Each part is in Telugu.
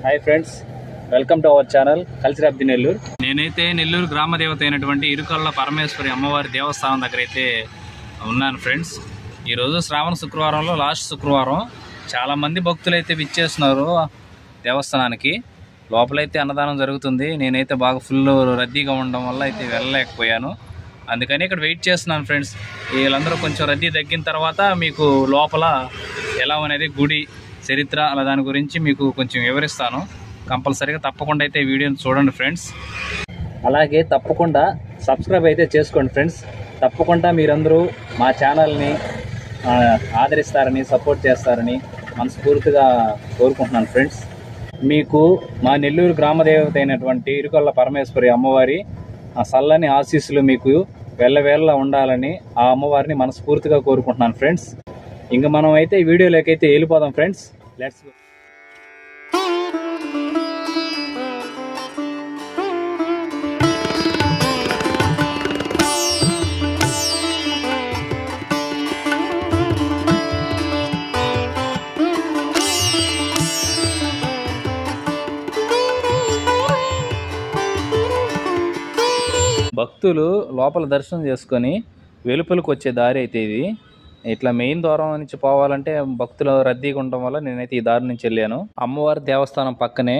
Hi friends, welcome to our channel culture of the Nellore. నేనైతే నెల్లూరు గ్రామ దేవత అయినటువంటి ఇరుకల్ల పరమేశ్వరి అమ్మవారి దేవస్థానం దగ్గర అయితే ఉన్నాను ఫ్రెండ్స్. ఈరోజు శ్రావణ శుక్రవారంలో లాస్ట్ శుక్రవారం చాలామంది భక్తులు అయితే విచ్చేస్తున్నారు దేవస్థానానికి. లోపలైతే అన్నదానం జరుగుతుంది. నేనైతే బాగా ఫుల్ రద్దీగా ఉండడం వల్ల అయితే వెళ్ళలేకపోయాను. అందుకని ఇక్కడ వెయిట్ చేస్తున్నాను ఫ్రెండ్స్. వీళ్ళందరూ కొంచెం రద్దీ తగ్గిన తర్వాత మీకు లోపల ఎలా అనేది గుడి చరిత్ర అలా దాని గురించి మీకు కొంచెం వివరిస్తాను. కంపల్సరీగా తప్పకుండా అయితే వీడియోని చూడండి ఫ్రెండ్స్. అలాగే తప్పకుండా సబ్స్క్రైబ్ అయితే చేసుకోండి ఫ్రెండ్స్. తప్పకుండా మీరందరూ మా ఛానల్ని ఆదరిస్తారని, సపోర్ట్ చేస్తారని మనస్ఫూర్తిగా కోరుకుంటున్నాను ఫ్రెండ్స్. మీకు మా నెల్లూరు గ్రామదేవత అయినటువంటి ఇరుకల్ల పరమేశ్వరి అమ్మవారి చల్లని ఆశీస్సులు మీకు వెళ్ళవేళ్ళ ఉండాలని ఆ అమ్మవారిని మనస్ఫూర్తిగా కోరుకుంటున్నాను ఫ్రెండ్స్. ఇంకా మనం అయితే వీడియోలోకి అయితే వెళ్ళిపోదాం ఫ్రెండ్స్. Let's go. భక్తులు లోపల దర్శనం చేసుకొని వెలుపలికి వచ్చే దారి అయితే ఇది. ఇట్లా మెయిన్ ద్వారం నుంచి పోవాలంటే భక్తులు రద్దీగా ఉండడం వల్ల నేనైతే ఈ దారి నుంచి వెళ్ళాను. అమ్మవారి దేవస్థానం పక్కనే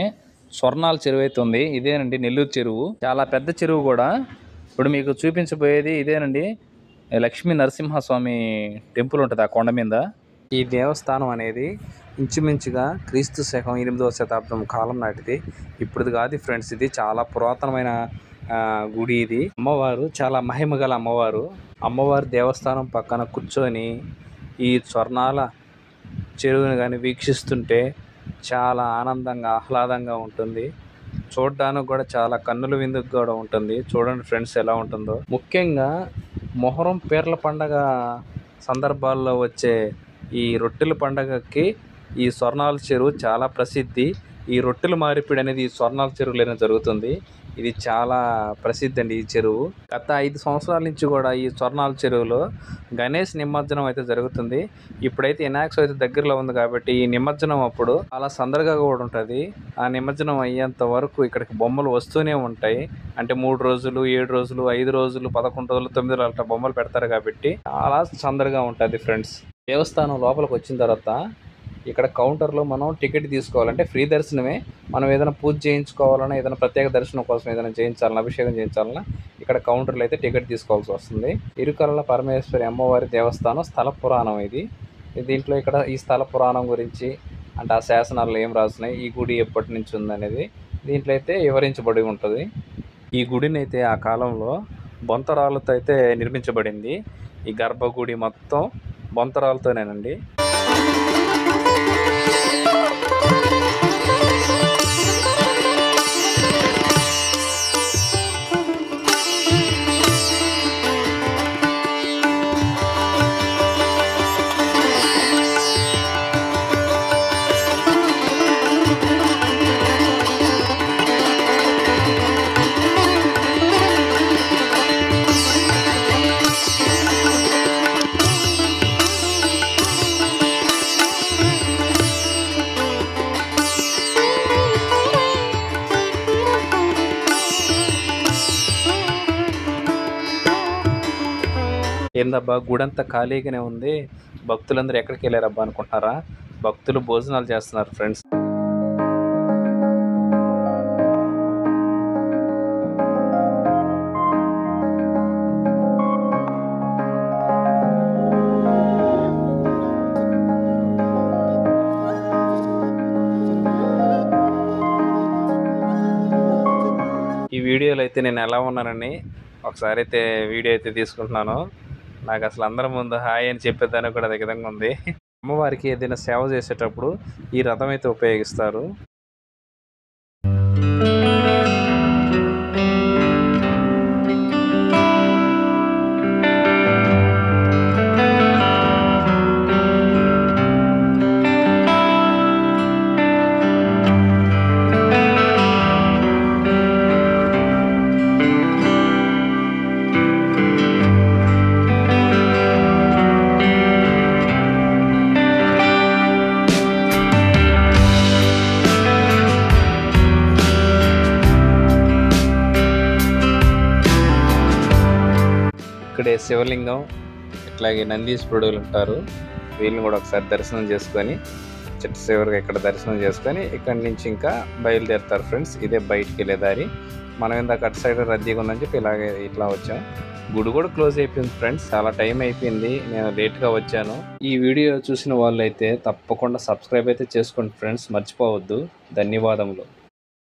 స్వర్ణాల చెరువు అయితే ఉంది. ఇదేనండి నెల్లూరు చెరువు, చాలా పెద్ద చెరువు కూడా. ఇప్పుడు మీకు చూపించబోయేది ఇదేనండి, లక్ష్మీ నరసింహస్వామి టెంపుల్ ఉంటుంది ఆ కొండ మీద. ఈ దేవస్థానం అనేది ఇంచుమించుగా క్రీస్తు శకం 8వ శతాబ్దం కాలం నాటిది. ఇప్పుడు కాదు ఫ్రెండ్స్, ఇది చాలా పురాతనమైన గుడి. ఇది అమ్మవారు చాలా మహిమగల అమ్మవారు. అమ్మవారి దేవస్థానం పక్కన కూర్చొని ఈ స్వర్ణాల చెరువుని కానీ వీక్షిస్తుంటే చాలా ఆనందంగా ఆహ్లాదంగా ఉంటుంది. చూడడానికి కూడా చాలా కన్నుల విందుకు కూడా ఉంటుంది. చూడండి ఫ్రెండ్స్ ఎలా ఉంటుందో. ముఖ్యంగా మొహరం పీర్ల పండగ సందర్భాల్లో వచ్చే ఈ రొట్టెల పండగకి ఈ స్వర్ణాల చెరువు చాలా ప్రసిద్ధి. ఈ రొట్టెల మార్పిడి అనేది ఈ స్వర్ణాల చెరువులోనే జరుగుతుంది. ఇది చాలా ప్రసిద్ధి అండి ఈ చెరువు. గత 5 సంవత్సరాల నుంచి కూడా ఈ స్వర్ణాల చెరువులో గణేష్ నిమజ్జనం అయితే జరుగుతుంది. ఇప్పుడైతే వినాయక చవితి దగ్గరలో ఉంది కాబట్టి ఈ నిమజ్జనం అప్పుడు చాలా సందడిగా కూడా ఉంటుంది. ఆ నిమజ్జనం అయ్యేంత వరకు ఇక్కడికి బొమ్మలు వస్తూనే ఉంటాయి. అంటే 3 రోజులు, 7 రోజులు, 5 రోజులు, 11 రోజులు, 9 రోజులు అట్లా బొమ్మలు పెడతారు కాబట్టి చాలా సందడిగా ఉంటుంది ఫ్రెండ్స్. దేవస్థానం లోపలికి వచ్చిన తర్వాత ఇక్కడ కౌంటర్లో మనం టికెట్ తీసుకోవాలంటే ఫ్రీ దర్శనమే. మనం ఏదైనా పూజ చేయించుకోవాలన్నా, ఏదైనా ప్రత్యేక దర్శనం కోసం ఏదైనా చేయించాలన్నా, అభిషేకం చేయించాలన్నా ఇక్కడ కౌంటర్లో అయితే టికెట్ తీసుకోవాల్సి వస్తుంది. ఇరుకల్ల పరమేశ్వరి అమ్మవారి దేవస్థానం స్థల పురాణం ఇది. దీంట్లో ఇక్కడ ఈ స్థల పురాణం గురించి అంటే ఆ శాసనాలు ఏం రాస్తున్నాయి, ఈ గుడి ఎప్పటి నుంచి ఉందనేది దీంట్లో అయితే వివరించబడి ఉంటుంది. ఈ గుడిని అయితే ఆ కాలంలో బొంతరాలతో అయితే నిర్మించబడింది. ఈ గర్భగుడి మొత్తం బొంతరాలతోనేనండి. ఏందబ్బా గుడంతా ఖాళీగానే ఉంది, భక్తులందరూ ఎక్కడికి వెళ్ళారబ్బా అనుకుంటున్నారా? భక్తులు భోజనాలు చేస్తున్నారు ఫ్రెండ్స్. ఈ వీడియోలో అయితే నేను ఎలా ఉన్నానని ఒకసారి అయితే వీడియో అయితే తీసుకుంటున్నాను. నాకు అసలు అందరి ముందు హాయ్ అని చెప్పేదానికి కూడా అదే విధంగా ఉంది. అమ్మవారికి ఏదైనా సేవ చేసేటప్పుడు ఈ రథం అయితే ఉపయోగిస్తారు. ఇక్కడే శివలింగం ఇట్లాగే నందీశ్వరుడులు ఉంటారు. వీళ్ళని కూడా ఒకసారి దర్శనం చేసుకొని చిట్ట చివరిగా ఇక్కడ దర్శనం చేసుకొని ఇక్కడి నుంచి ఇంకా బయలుదేరుతారు ఫ్రెండ్స్. ఇదే బయటికి వెళ్ళే దారి. మనం ఇందాక అటు సైడ్ రద్దీగా ఉందని చెప్పి ఇట్లా వచ్చాం. గుడి కూడా క్లోజ్ అయిపోయింది ఫ్రెండ్స్. చాలా టైం అయిపోయింది, నేను లేట్గా వచ్చాను. ఈ వీడియో చూసిన వాళ్ళు అయితే తప్పకుండా సబ్స్క్రైబ్ అయితే చేసుకోండి ఫ్రెండ్స్, మర్చిపోవద్దు. ధన్యవాదములు.